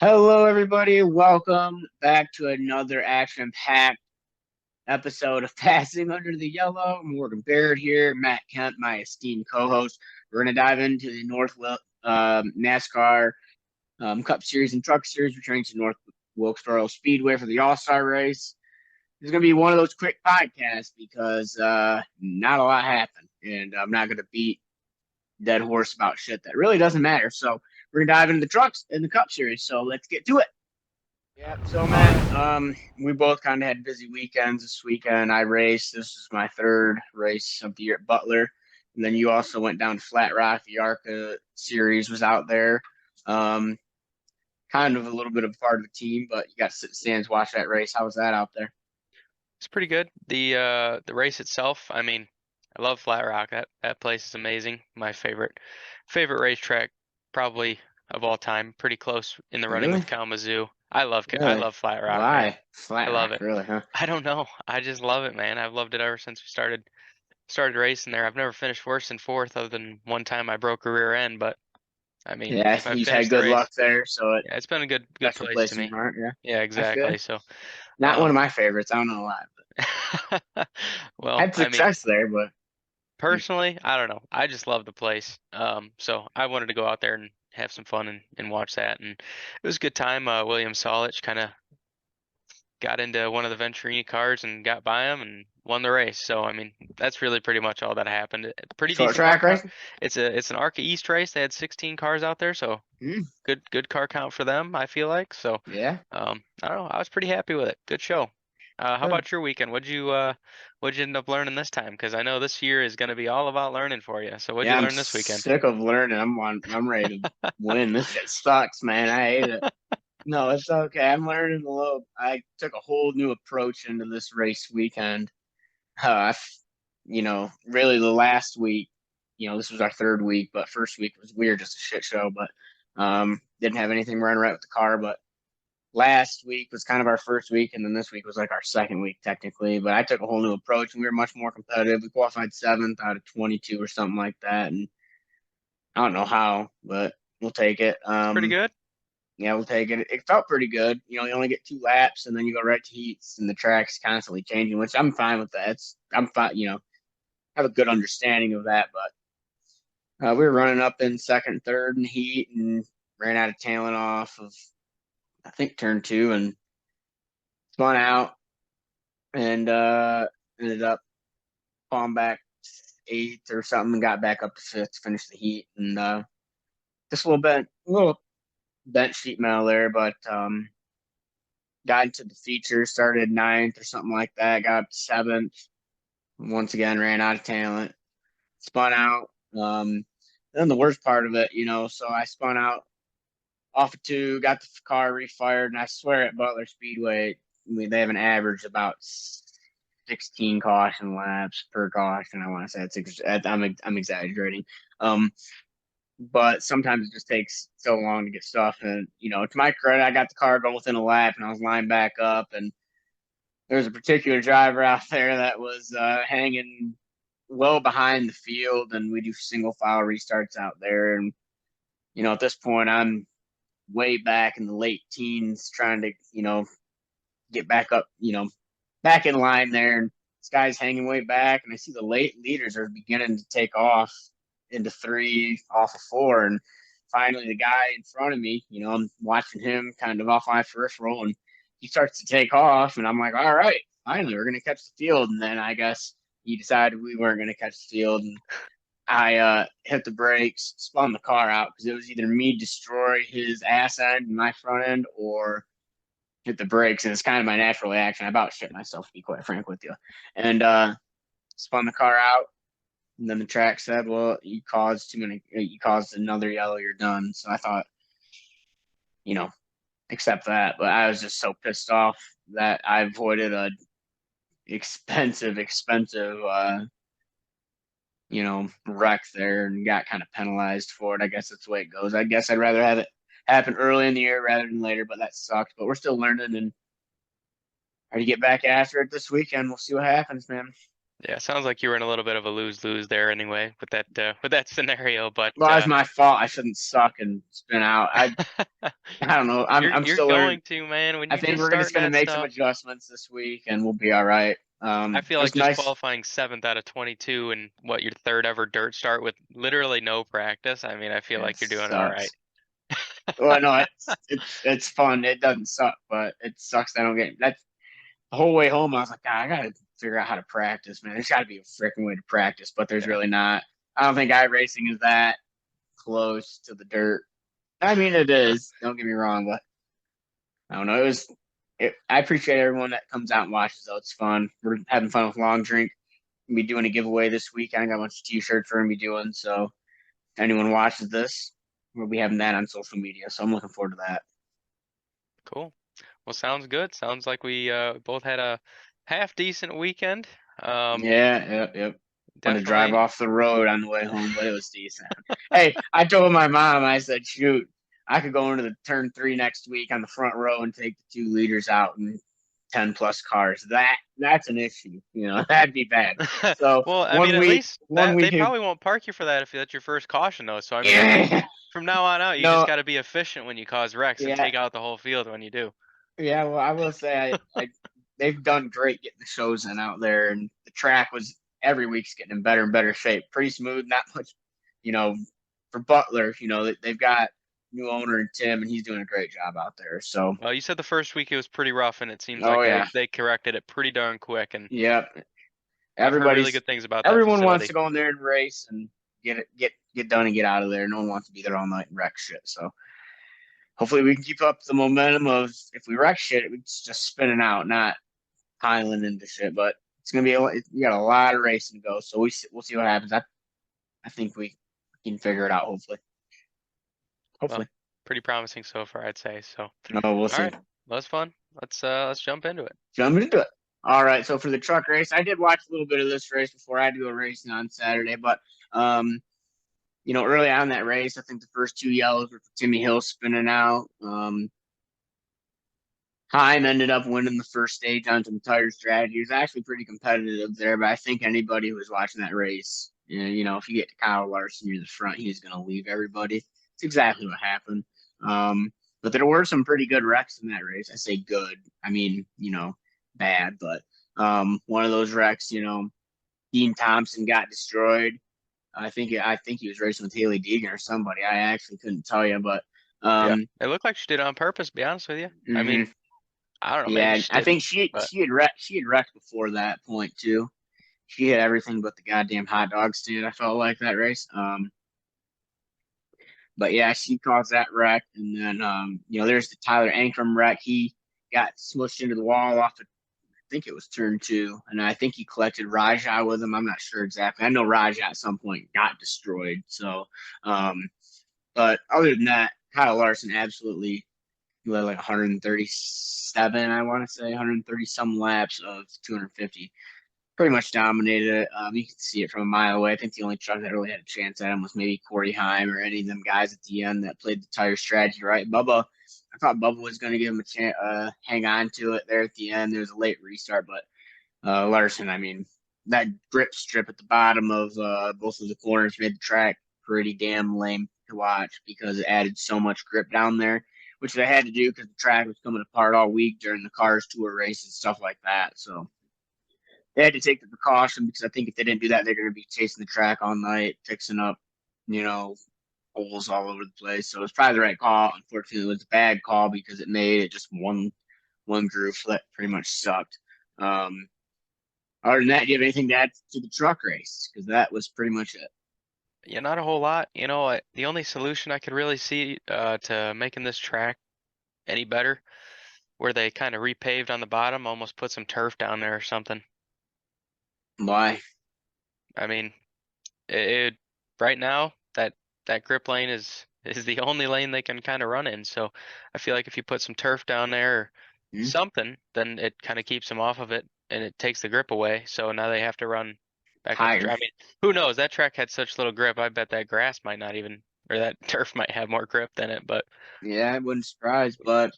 Hello, everybody. Welcome back to another action-packed episode of Passing Under the Yellow. Morgan Baird here, Matt Kemp, my esteemed co-host. We're going to dive into the NASCAR Cup Series and Truck Series, returning to North Wilkesboro Speedway for the All-Star race. It's going to be one of those quick podcasts because not a lot happened, and I'm not going to beat dead horse about shit that really doesn't matter. So we're going to dive into the trucks in the Cup Series. So let's get to it. Yeah. So Matt, we both kind of had busy weekends this weekend. I raced. This is my third race of the year at Butler, and then you also went down to Flat Rock. The ARCA series was out there. Um, Kind of a little bit of part of the team, but you got to sit in the stands, watch that race. How was that out there? It's pretty good. The race itself, I mean, I love Flat Rock. That place is amazing. My favorite racetrack probably of all time. Pretty close in the running Really? with Kalamazoo. I Really? love Flat Rock, man. Why I Flat love Rock? it. Really? Huh? I don't know. I just love it, man. I've loved it ever since we started racing there. I've never finished worse than fourth other than one time I broke a rear end, but I mean, Yeah, if I you've had finished the good luck race, there, so it yeah, it's been a good special place place to in your me. heart. Yeah, Yeah, that's exactly. good. So, Not one um of my favorites. I don't know why, but well, had I mean, success there, but personally, I don't know. I just love the place. So I wanted to go out there and have some fun and watch that, and it was a good time. William Solich kind of got into one of the Venturini cars and got by him and won the race. So I mean, that's really pretty much all that happened. Pretty short decent car track count. racing. It's an ARCA East race. They had 16 cars out there, so Hmm. good car count for them, I feel like. So Yeah, I don't know. I was pretty happy with it. Good show. How good. about your weekend? What'd you end up learning this time? Because I know this year is going to be all about learning for you. So what'd you Yeah, I'm learn this weekend? sick of learning. I'm ready to win. This shit sucks, man. I hate it. No, it's okay. I'm learning a little. I took a whole new approach into this race weekend. Really the last week, this was our third week, but first week was weird, just a shit show. But didn't have anything running right with the car. But last week was kind of our first week, and then this week was like our second week technically. But I took a whole new approach, and we were much more competitive. We qualified seventh out of 22 or something like that, and I don't know how, but we'll take it. Pretty good. Yeah, we'll take it. It felt pretty good. You only get two laps, and then you go right to heats, and the track's constantly changing, which I'm fine with that. I'm fine. Have a good understanding of that. But we were running up in second, third in heat, and ran out of talent off of I think turn two, and spun out, and ended up falling back eighth or something, and got back up to fifth to finish the heat, and just a little bench sheet metal there, but got into the feature, started ninth or something like that, got up to seventh. Once again, ran out of talent, spun out. Then the worst part of it, so I spun out off of two, got the car refired, and I swear at Butler Speedway, I mean, they have an average about 16 caution laps per caution. I want to say I'm exaggerating. Um, but sometimes it just takes so long to get stuff. And to my credit, I got the car going within a lap, and I was lined back up. And there's a particular driver out there that was hanging well behind the field, and we do single file restarts out there. And at this point, I'm way back in the late teens, trying to get back up, back in line there. And this guy's hanging way back, and I see the late leaders are beginning to take off into three off of four, and finally the guy in front of me, I'm watching him kind of off my first roll, and he starts to take off, and I'm like, all right, finally we're gonna catch the field. And then I guess he decided we weren't gonna catch the field, and I hit the brakes, spun the car out because it was either me destroy his ass end and my front end, or hit the brakes. And it's kind of my natural reaction. I about shit myself, to be quite frank with you. And spun the car out. And then the track said, "Well, you caused too many. You caused another yellow. You're done." So I thought, you know, accept that. But I was just so pissed off that I avoided a expensive, wreck there, and got kind of penalized for it. I guess that's the way it goes. I guess I'd rather have it happen early in the year rather than later, but that sucks. But we're still learning, and try to get back after it this weekend. We'll see what happens, man. Yeah, sounds like you were in a little bit of a lose-lose there anyway with that scenario, but Well, it's my fault. I shouldn't suck and spin out. I don't know. I'm you're still learning. going to, man, when I you're think just we're just starting gonna that make some stuff. adjustments this week, and we'll be all right. I feel It like was just nice. qualifying seventh out of 22 and what your third ever dirt start with literally no practice. I mean, I feel It like you're doing all right. sucks. Well, no, it's fun. It doesn't suck, but it sucks. I don't get that's the whole way home. I was like, God, I gotta figure out how to practice, man. There's got to be a freaking way to practice, but there's Yeah. really not. I don't think iRacing is that close to the dirt. I mean, it is. Don't get me wrong, but I don't know. I appreciate everyone that comes out and watches. Though it's fun. We're having fun with Long Drink. We'll be doing a giveaway this week. I got a bunch of T-shirts we're gonna be doing. So if anyone watches this, we'll be having that on social media. So I'm looking forward to that. Cool. Well, sounds good. Sounds like we both had a half decent weekend. Um, Yeah, yep, yep. Want to drive definitely. off the road on the way home, but it was decent. Hey, I told my mom, I said, shoot, I could go into the turn 3 next week on the front row and take the 2 liters out and 10 plus cars. That's an issue. That'd be bad. So Well, I mean, one at week, least one that they week, probably won't park you for that if that's your first caution though. So I mean, yeah, from now on out, you just no, got to be efficient when you cause wrecks and yeah, take out the whole field when you do. yeah. Well, I will say, they've done great getting the shows in out there, and the track was every week's getting in better and better shape. Pretty smooth, not much, you know, for Butler. They've got new owner and Tim, and he's doing a great job out there. So, Well, you said the first week it was pretty rough, and it seems oh like yeah, they corrected it pretty darn quick. And yep. I've heard really Everybody's good things about that everyone wants to facility. go in there and race and get done and get out of there. No one wants to be there all night and wreck shit. So hopefully we can keep up the momentum of if we wreck shit, it's just spinning out, not piling into shit. But it's gonna be we got a lot of racing to go, so we'll see what happens. I think we can figure it out. Hopefully, Well, hopefully. pretty promising so far, I'd say. So, all No, we'll see. right, that was fun. Let's jump into it. Jump into it. All right. So for the truck race, I did watch a little bit of this race before I do a racing on Saturday, but um, early on in that race, I think the first 2 yellows were for Timmy Hill spinning out. Heim ended up winning the first stage on some tire strategy. It was actually pretty competitive there, but I think anybody who was watching that race, if you get to Kyle Larson near the front, he's going to leave everybody. It's exactly what happened. But there were some pretty good wrecks in that race. I say good. I mean, bad, but one of those wrecks, Dean Thompson got destroyed. I think he was racing with Haley Deegan or somebody. I actually couldn't tell you, but Yeah, um, it looked like she did it on purpose. To be honest with you, I mhm. mean, I don't know, maybe Yeah, she I didn't, think she but she had wrecked before that point too. She had everything but the goddamn hot dog stand. I felt like that race. But yeah, she caused that wreck, and then there's the Tyler Ankrum wreck. He got smushed into the wall off of, I think it was turn 2, and I think he collected Rajah with him. I'm not sure exactly. I know Rajah at some point got destroyed. So, um, but other than that, Kyle Larson absolutely he led like 137, I want to say 130 some laps of 250. Pretty much dominated it. You could see it from a mile away. I think the only truck that really had a chance at him was maybe Corey Heim or any of them guys at the end that played the tire strategy right. I thought Bubba was going to give him a chance, hang on to it there at the end. There was a late restart, but Larson, I mean, that grip strip at the bottom of both of the corners made the track pretty damn lame to watch because it added so much grip down there, which they had to do because the track was coming apart all week during the Cars Tour race and stuff like that. So they had to take the precaution because I think if they didn't do that, they're going to be chasing the track all night, fixing up, you know, holes all over the place. So it's probably the right call. Unfortunately, it was a bad call because it made it just one groove that pretty much sucked. Um, Other than that, do you have anything to add to the truck race? Because that was pretty much it. yeah, not a whole lot. The only solution I could really see to making this track any better, where they kind of repaved on the bottom, almost put some turf down there or something. Why? I mean, it right now that grip lane is the only lane they can kind of run in. So I feel like if you put some turf down there or Hmm? something, then it kind of keeps them off of it and it takes the grip away. So now they have to run back up the track. I Tires. mean, who knows? That track had such little grip. I bet that grass might not even, or that turf might have more grip than it. But Yeah, I wouldn't surprise, but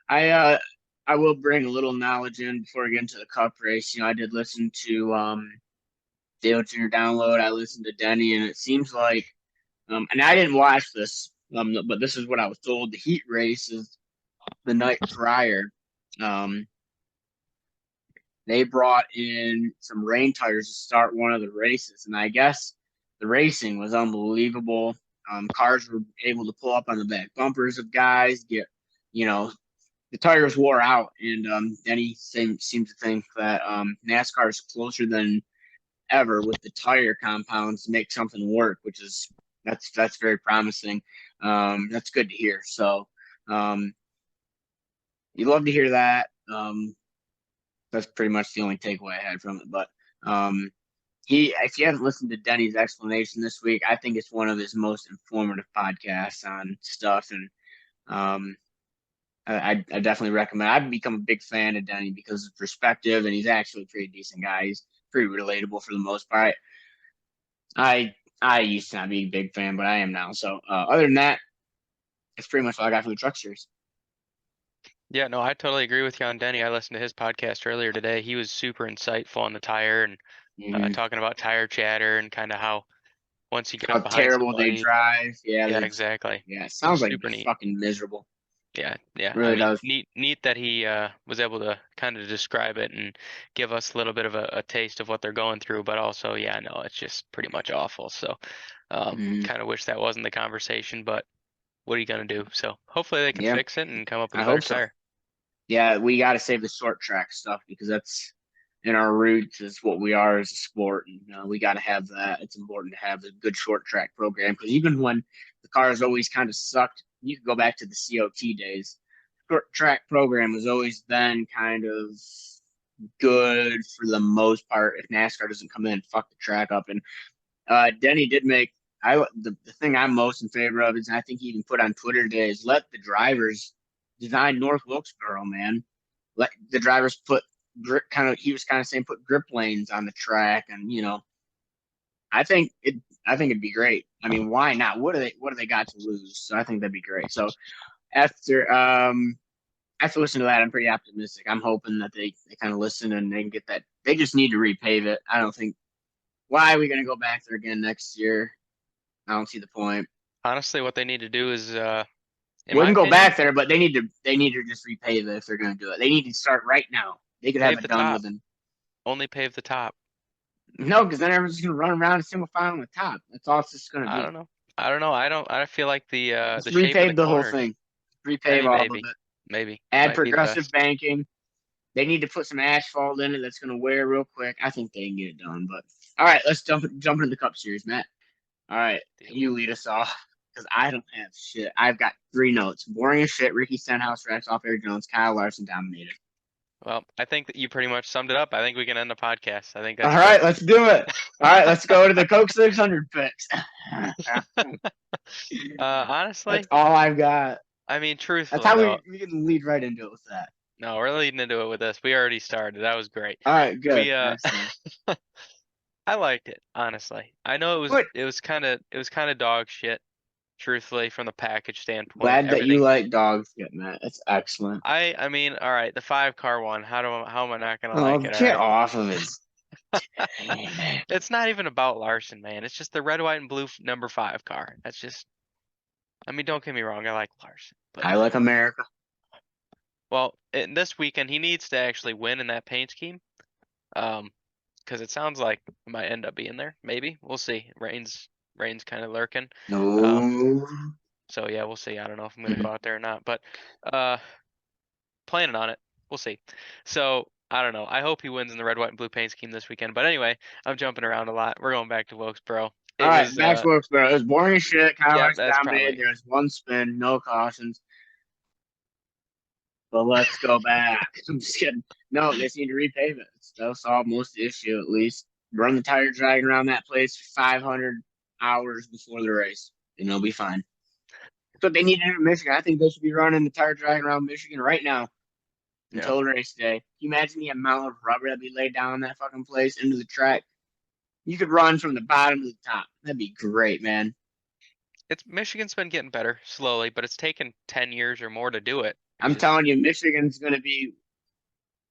I I will bring a little knowledge in before we get into the Cup race. I did listen to Dale Jr. Download. I listened to Denny, and it seems like and I didn't watch this, but this is what I was told. The heat race is the night prior. Um, they brought in some rain tires to start one of the races, and I guess the racing was unbelievable. Cars were able to pull up on the back bumpers of guys, get, you know, the tires wore out, and Denny seems to think that NASCAR is closer than ever with the tire compounds to make something work, which is that's very promising. That's good to hear. So um, you love to hear that. That's pretty much the only takeaway I had from it. But if you haven't listened to Denny's explanation this week, I think it's one of his most informative podcasts on stuff, and um, I definitely recommend. I've become a big fan of Denny because of perspective, and he's actually a pretty decent guy. He's pretty relatable for the most part. I used to not be a big fan, but I am now. So other than that, it's pretty much all I got for the truck series. Yeah, no, I totally agree with you on Denny. I listened to his podcast earlier today. He was super insightful on the tire and Mm-hmm. talking about tire chatter and kind of how once he How got behind terrible they somebody, drive. Yeah, yeah, exactly. yeah. It sounds Just like it'd super be neat. fucking miserable. Yeah, yeah. It I really mean, does. neat that he was able to kind of describe it and give us a little bit of a taste of what they're going through, but also, yeah, no, it's just pretty much awful. So, Mm-hmm. kind of wish that wasn't the conversation, but what are you gonna do? So hopefully they can Yeah, fix it and come up with I a better hope so. tire. Yeah, we got to save the short track stuff because that's in our roots is what we are as a sport, and we got to have that. It's important to have a good short track program because even when the cars always kind of sucked, you could go back to the COT days. Short track program has always been kind of good for the most part if NASCAR doesn't come in and fuck the track up. And Denny did make the thing I'm most in favor of is, and I think he even put on Twitter today, is let the drivers design North Wilkesboro, man. Let the drivers put grip he was kind of saying put grip lanes on the track, and I think it'd be great. I mean, why not? What do they got to lose? So I think that'd be great. So after after listening to that, I'm pretty optimistic. I'm hoping that they kind of listen and they can get that. They just need to repave it. I don't think why are we gonna go back there again next year? I don't see the point. Honestly, what they need to do is, in my Wouldn't go opinion, back there, but they need to just repave it if they're gonna do it. They need to start right now. They could have pave it the done top. within. Only pave the top. No, because then everyone's just gonna run around a single file on the top. That's all it's just gonna I be. don't know. I don't know. I feel like Just the shape of the repave the whole corners. thing. Repave all of Maybe. it. Maybe. Add Might be the progressive best. banking. They need to put some asphalt in it that's gonna wear real quick. I think they can get it done. But all right, let's jump into the Cup Series, Matt. All right, Deal. you lead us off because I don't have shit. I've got three notes. Boring as shit. Ricky Stenhouse racks off Eric Jones. Kyle Larson dominated. Well, I think that you pretty much summed it up. I think we can end the podcast. I think All that's right, good. let's do it. All right, let's go to the Coke 600 picks. Honestly, That's all I've got. I mean, That's truthfully how though, we can lead right into it with that. no, we're leading into it with this. We already started. That was great. All right, good. We Excellent. I liked it, honestly. I know Good. it was kind of dog shit, truthfully, from the package standpoint. Glad that you Everything. like dogs getting that. That's excellent. I mean, all right, the 5 car one. How am I not gonna like Oh, it? All get right. off of his. Damn it. It's not even about Larson, man. It's just the red, white, and blue number 5 car. That's just. I mean, don't get me wrong. I like Larson, but I like America. well, this weekend he needs to actually win in that paint scheme. Because it sounds like it might end up being there. Maybe we'll see. Rain's kind of lurking. Um, No. so yeah, we'll see. I don't know if I'm gonna go out there or not, but uh, planning on it. We'll see. So I don't know. I hope he wins in the red, white, and blue paint scheme this weekend. But anyway, I'm jumping around a lot. We're going back to Wilkesboro. All It right, was Max Wilkesboro. It was boring as shit. Kyle yeah, Larson that's dominated. probably There was one spin, no cautions. But let's go back. I'm just kidding. No, they just need to repave it. That'll solve most of the issue at least. Run the tire dragging around that place for 500 hours before the race, and they'll be fine. That's what they need to do in Michigan. I think they should be running the tire dragging around Michigan right now yeah. until the race day. Can you imagine the amount of rubber that'd be laid down on that fucking place into the track? You could run from the bottom to the top. That'd be great, man. It's Michigan's been getting better slowly, but it's taken 10 years or more to do it. I'm telling you, Michigan's going to be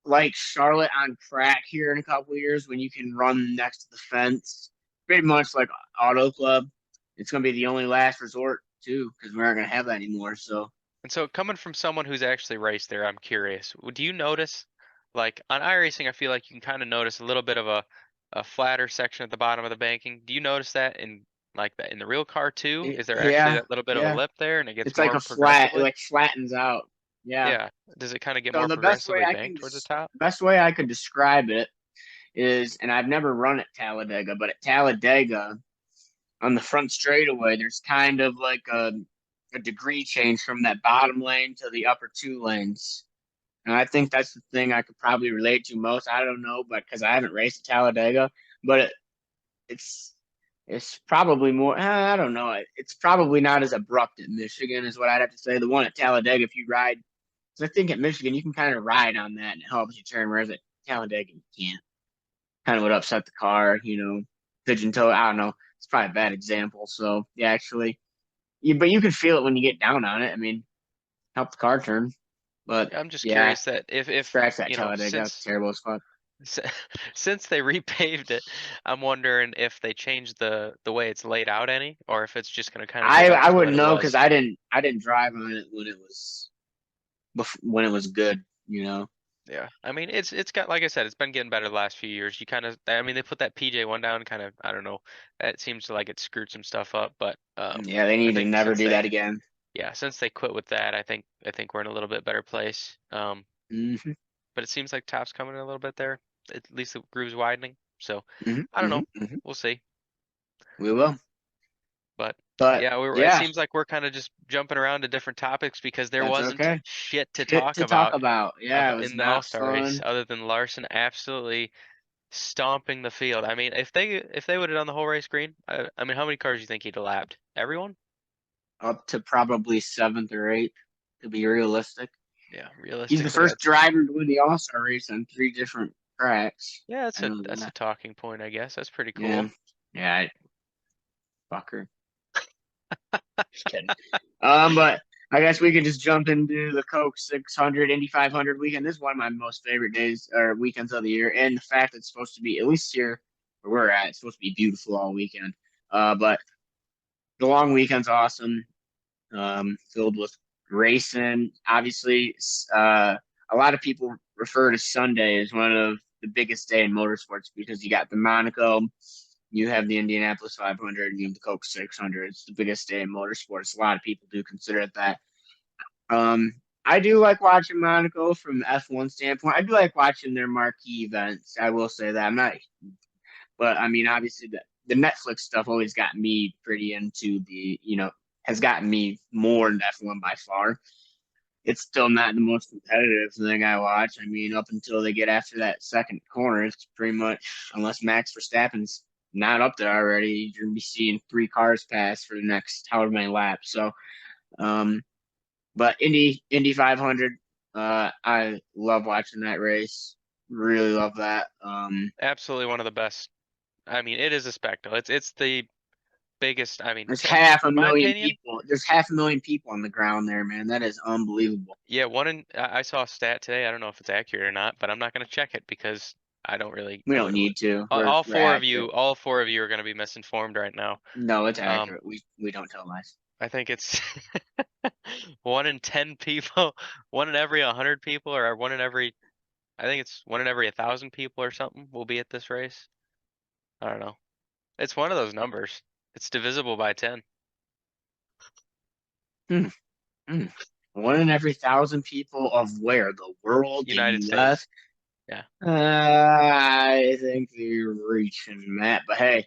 like Charlotte on crack here in a couple of years when you can run next to the fence. Pretty much like Auto Club. It's going to be the only last resort too, because we aren't going to have that anymore. So And so coming from someone who's actually raced there, I'm curious. Do you notice, like on iRacing, I feel like you can kind of notice a little bit of a flatter section at the bottom of the banking. Do you notice that in like that in the real car too? Is there actually yeah, that little bit of a yeah. lip there and it gets It's like more a flat, it progressively? like flattens out. Yeah. Yeah. Does it kind of get So more the best way progressively I banked towards the top? best way I could describe it is, and I've never run at Talladega, but at Talladega on the front straightaway, there's kind of like a degree change from that bottom lane to the upper two lanes. And I think that's the thing I could probably relate to most. I don't know, but because I haven't raced at Talladega, but it's it's probably more. I don't know. It's probably not as abrupt at Michigan, is what I'd have to say. The one at Talladega, if you ride, because I think at Michigan you can kind of ride on that and it helps you turn, whereas at Talladega you can't. Kind of would upset the car, pigeon toe. I don't know. It's probably a bad example. So yeah, actually, but you can feel it when you get down on it. I mean, help the car turn. But I'm just yeah, curious that if scratch that you know, Talladega. It's since terrible as fuck. S- Since they repaved it, I'm wondering if they changed the way it's laid out any, or if it's just gonna kind of go back I to what wouldn't it know because was. I didn't drive on it when it was good. Yeah, I mean it's got like I said, it's been getting better the last few years. You kind of, I mean they put that PJ one down, kind of, I don't know, it seems to like it screwed some stuff up, but Yeah, they I need to think never do that again. since they quit with that, I think we're in a little bit better place. Hmm. But it seems like top's coming in a little bit there. At least the groove's widening. So Hmm. I don't Hmm. know. Hmm. We'll see. We will. But But yeah, it yeah, seems like we're kind of just jumping around to different topics because there that's wasn't okay. shit to Shit talk to talk about about. Yeah, it was in the not All-Star race fun. other than Larson absolutely stomping the field. I mean, if they would have done the whole race green, I mean, how many cars do you think he'd have lapped? Everyone? Up to probably seventh or eighth, to be realistic. Yeah, He's the realistically, first that's driver to win the All Star race on three different tracks. yeah, I know that's a that. talking point, I guess. That's pretty Yeah, cool. yeah, fucker. Just kidding. But I guess we could just jump into the Coke 600 Indy 500 weekend. This is one of my most favorite days or weekends of the year, and the fact that it's supposed to be, at least here where we're at, it's supposed to be beautiful all weekend. But the long weekend's awesome, filled with racing. Obviously, a lot of people refer to Sunday as one of the biggest day in motorsports because you got the Monaco, you have the Indianapolis 500, and you have the Coke 600. It's the biggest day in motorsports. A lot of people do consider it that. Um, I do like watching Monaco from the F1 standpoint. I do like watching their marquee events. I will say that I'm not, but I mean, obviously the Netflix stuff always got me pretty into has gotten me more into F1 by far. It's still not the most competitive thing I watch. I mean, up until they get after that second corner, it's pretty much, unless Max Verstappen's not up there already, you're gonna be seeing three cars pass for the next however many laps. So, um, but Indy 500, I love watching that race. Really love that. Absolutely one of the best. I mean, it is a spectacle. It's the biggest. I mean, There's half a in my million opinion, people. There's half a million people on the ground there, man. That is unbelievable. yeah. I saw a stat today. I don't know if it's accurate or not, but I'm not going to check it because I don't really. We don't need to. All We're four of accurate. you, all four of you are going to be misinformed right now. No, it's Um, accurate. We don't tell lies. I think it's one in 10 people, one in every 100 people, or one in every. I think it's one in every 1,000 people or something will be at this race. I don't know. It's one of those numbers. It's divisible by 10. Hmm. Hmm. One in every thousand people of where? The world, the United U.S. States. Yeah. I think you're reaching, Matt. But hey,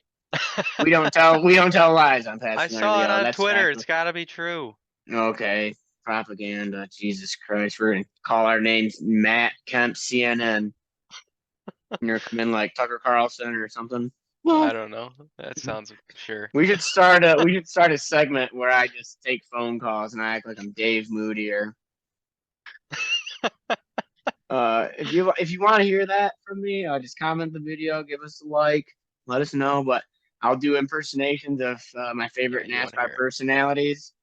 we don't tell lies on I Passion saw it Radio. on That's Twitter. factual. It's got to be true. Okay, propaganda. Jesus Christ, we're gonna call our names Matt Kemp, CNN. You're come in like Tucker Carlson or something. I Well, don't know. That sounds sure. we should start a segment where I just take phone calls and I act like I'm Dave Moody or if you want to hear that from me, just comment the video, give us a like, let us know. But I'll do impersonations of my Yeah, favorite you want to NASCAR hear it. personalities.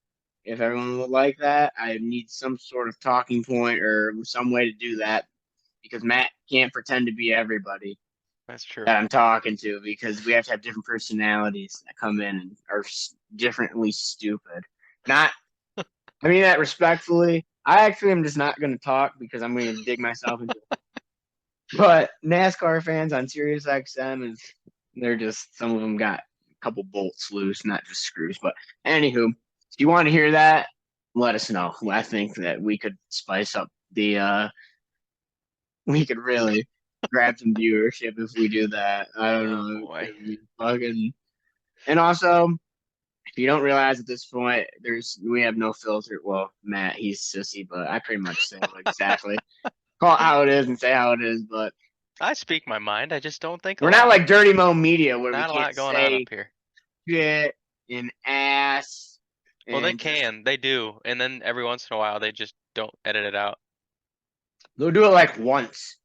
if everyone would like that, I need some sort of talking point or some way to do that because Matt can't pretend to be everybody That's true. that I'm talking to because we have to have different personalities that come in and are differently stupid. Not, I mean that respectfully. I actually am just not going to talk because I'm going to dig myself into it. But NASCAR fans on Sirius XM is they're just some of them got a couple bolts loose, not just screws. But anywho, if you want to hear that, let us know. I think that we could spice up the we could really grab some viewership if we do that. I don't Oh know. boy. It'd be fucking and also if you don't realize at this point, we have no filter. Well, Matt, he's sissy, but I pretty much say it exactly. Call it how it is and say how it is, but I speak my mind. I just don't think a we're not lot. like Dirty Mo Media where we Not a can't lot going on up say here. shit and ass Well, they and just can. They do. And then every once in a while, they just don't edit it out. they'll do it like once.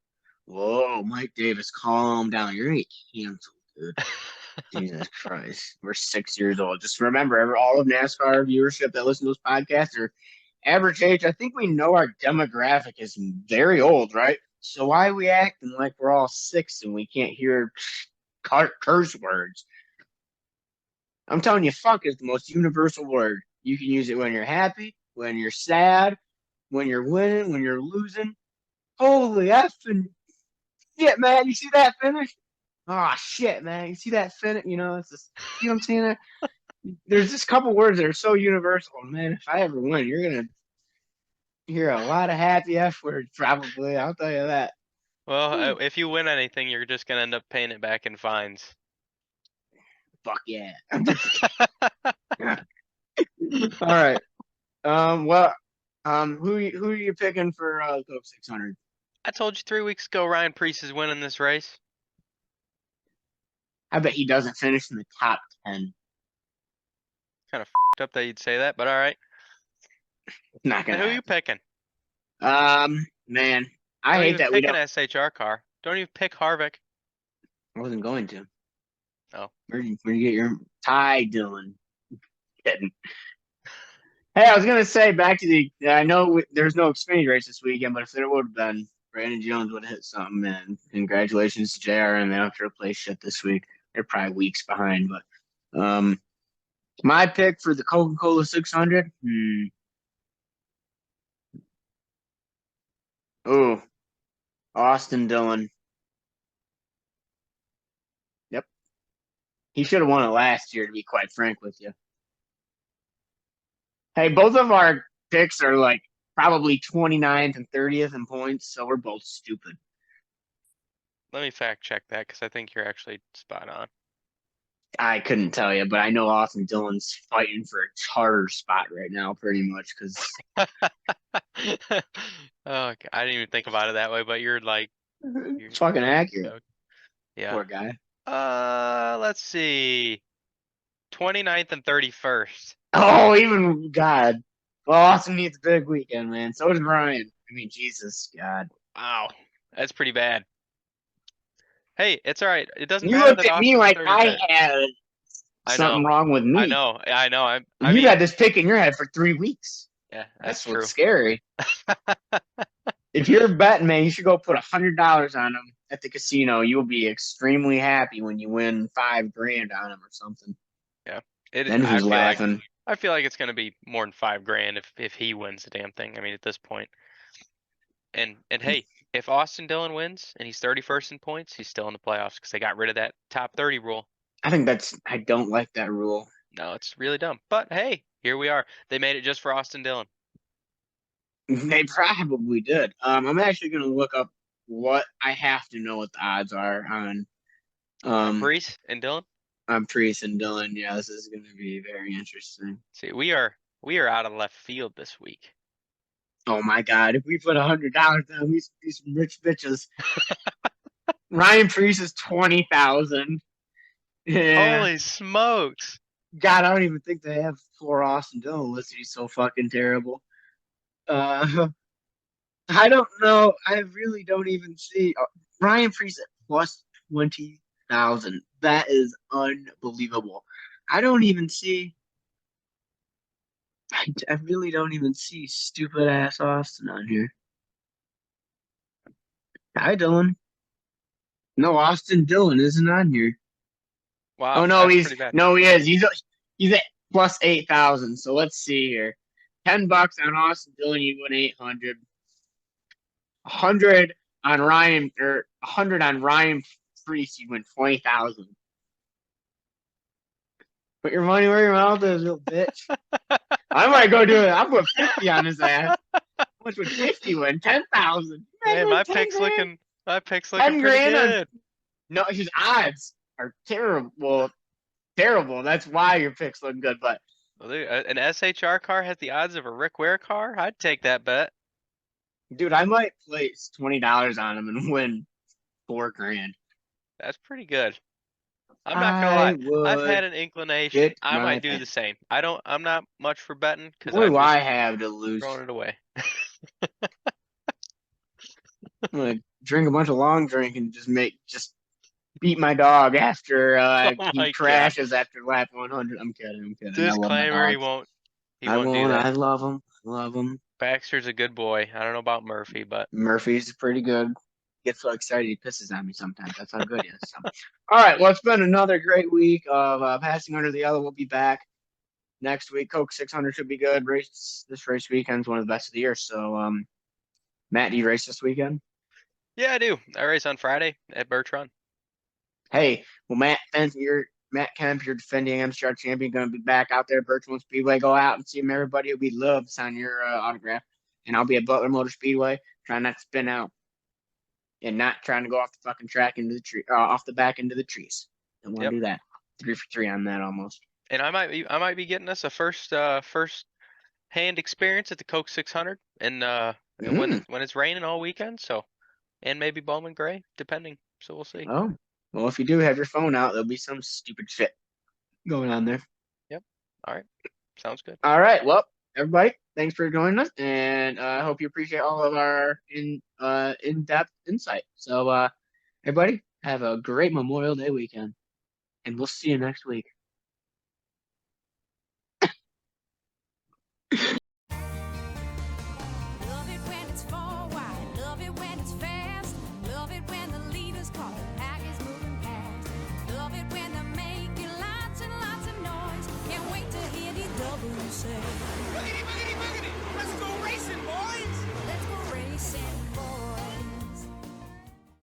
Whoa, Mike Davis, calm down. You're gonna get canceled, dude. Jesus Christ. We're 6 years old. Just remember, all of NASCAR viewership that listen to this podcast are average age. I think we know our demographic is very old, right? So why are we acting like we're all six and we can't hear curse words? I'm telling you, fuck is the most universal word. You can use it when you're happy, when you're sad, when you're winning, when you're losing. Holy effing shit, man. You see that finish? Oh, shit, man. You see that finish? You know, it's just, you know what I'm saying? There's just a couple words that are so universal. Man, if I ever win, you're going to hear a lot of happy F words, probably. I'll tell you that. Well, if you win anything, you're just gonna end up paying it back in fines. Fuck yeah. All right. Well, who are you picking for Coke 600? I told you 3 weeks ago Ryan Preece is winning this race. I bet he doesn't finish in the top 10. Kind of up that you'd say that, but all right. It's not And gonna who are you happen. picking? Man, I Don't hate even that we pick an don't. SHR car. Don't even pick Harvick. I wasn't going to. Oh, Where you get your tie, Dylan? Kidding. Hey, I was gonna say back to the. I know there's no Xfinity race this weekend, but if there would have been, Brandon Jones would have hit something. And congratulations to JR, and they don't have to replace shit this week. They're probably weeks behind, but my pick for the Coca-Cola 600. Oh, Austin Dillon. Yep, he should have won it last year. To be quite frank with you. Hey, both of our picks are like probably 29th and 30th in points, so we're both stupid. let me fact check that because I think you're actually spot on. I couldn't tell you, but I know Austin Dillon's fighting for a charter spot right now, pretty much, because Oh, I didn't even think about it that way, but you're like, you're, it's fucking accurate. okay. Yeah. Poor guy. Let's see. 29th and 31st. Oh, even God. Well, Austin needs a big weekend, man. So does Ryan. I mean, Jesus, God. Wow. That's pretty bad. Hey, it's all right. It doesn't You matter looked that at me Austin's like I 33rd. had I something know. wrong with I me. know. I know. I You've mean, had this pick in your head for 3 weeks. yeah, that's That's what's true. scary. If you're betting, man, you should go put $100 on them at the casino. You'll be extremely happy when you win 5 grand on them or something. Yeah. Then who's laughing? I feel like it's gonna be more than 5 grand if he wins the damn thing. I mean, at this point. And hey, if Austin Dillon wins and he's 31st in points, he's still in the playoffs because they got rid of that top 30 rule. I don't like that rule. No, it's really dumb. But hey, here we are. They made it just for Austin Dillon. They probably did. I'm actually gonna look up what I have to know what the odds are um Brees and Dillon. on Priest and Dylan. Yeah, this is gonna be very interesting. See, we are out of left field this week. Oh my God! If we put $100 down, we be some rich bitches. Ryan Priest is 20,000. Yeah, Holy smokes! God, I don't even think they have poor Austin Dillon listed. He's so fucking terrible. Uh, I don't know. I really don't even see Ryan Priest at plus 20,000. That is unbelievable. I don't even see. I really don't even see stupid ass Austin on here. Hi, Dylan. No, Austin Dillon isn't on here. Oh Wow, no, that's pretty bad. he is. He's at plus 8,000. So let's see here. $10 on Austin Dillon, you win 800. 100 on Ryan or 100 on Ryan Priest, you win 20,000. Put your money where your mouth is, little bitch. I might go do it. I'll put 50 on his ass. How much would 50 win? 10,000. You guys Hey, win 10 grand. my pick's looking 10 pretty grand on good. no, his odds are terrible. Well, terrible. That's why your picks look good. But Well, an SHR car has the odds of a Rick Ware car. I'd take that bet. dude, I might place $20 on him and win 4 grand. That's pretty good. I'm not gonna I lie. I've would had an inclination. shit I my might do the pants. same. I'm not much for betting because What do I'm I just have to lose? throwing it away. I'm gonna drink a bunch of long drink and just beat my dog after Oh he my God. crashes after lap 100. I'm kidding. I'm kidding. I love my Disclaimer, dogs. he I won't do won't. that. I love him. Love him. Baxter's a good boy. I don't know about Murphy, but Murphy's pretty good. Gets so excited he pisses on me sometimes. That's how good he is. So. All right. Well, it's been another great week of passing under the yellow. We'll be back next week. Coke 600 should be good. This race weekend's one of the best of the year. So, Matt, do you race this weekend? yeah, I do. I race on Friday at Birch Run. Hey, well, Matt Kemp, your defending MCR champion, going to be back out there at Birchmount Speedway. Go out and see him. Everybody will be love to sign your autograph. And I'll be at Butler Motor Speedway, trying not to spin out and not trying to go off the fucking track into the tree, off the back into the trees. Don't want Yep. to do that. 3 for 3 on that almost. And I might be getting us a first hand experience at the Coke 600 and when it's raining all weekend, so and maybe Bowman Gray, depending. So we'll see. Oh, well, if you do have your phone out, there'll be some stupid shit going on there. Yep. All right. Sounds good. All right. Well, everybody, thanks for joining us, and I hope you appreciate all of our in-depth insight. So, everybody, have a great Memorial Day weekend, and we'll see you next week. Love it when it's four wide, love it when it's fast, love it when the leader's call, the pack is moving past. Love it when they're making lots and lots of noise, can't wait to hear these doubles say.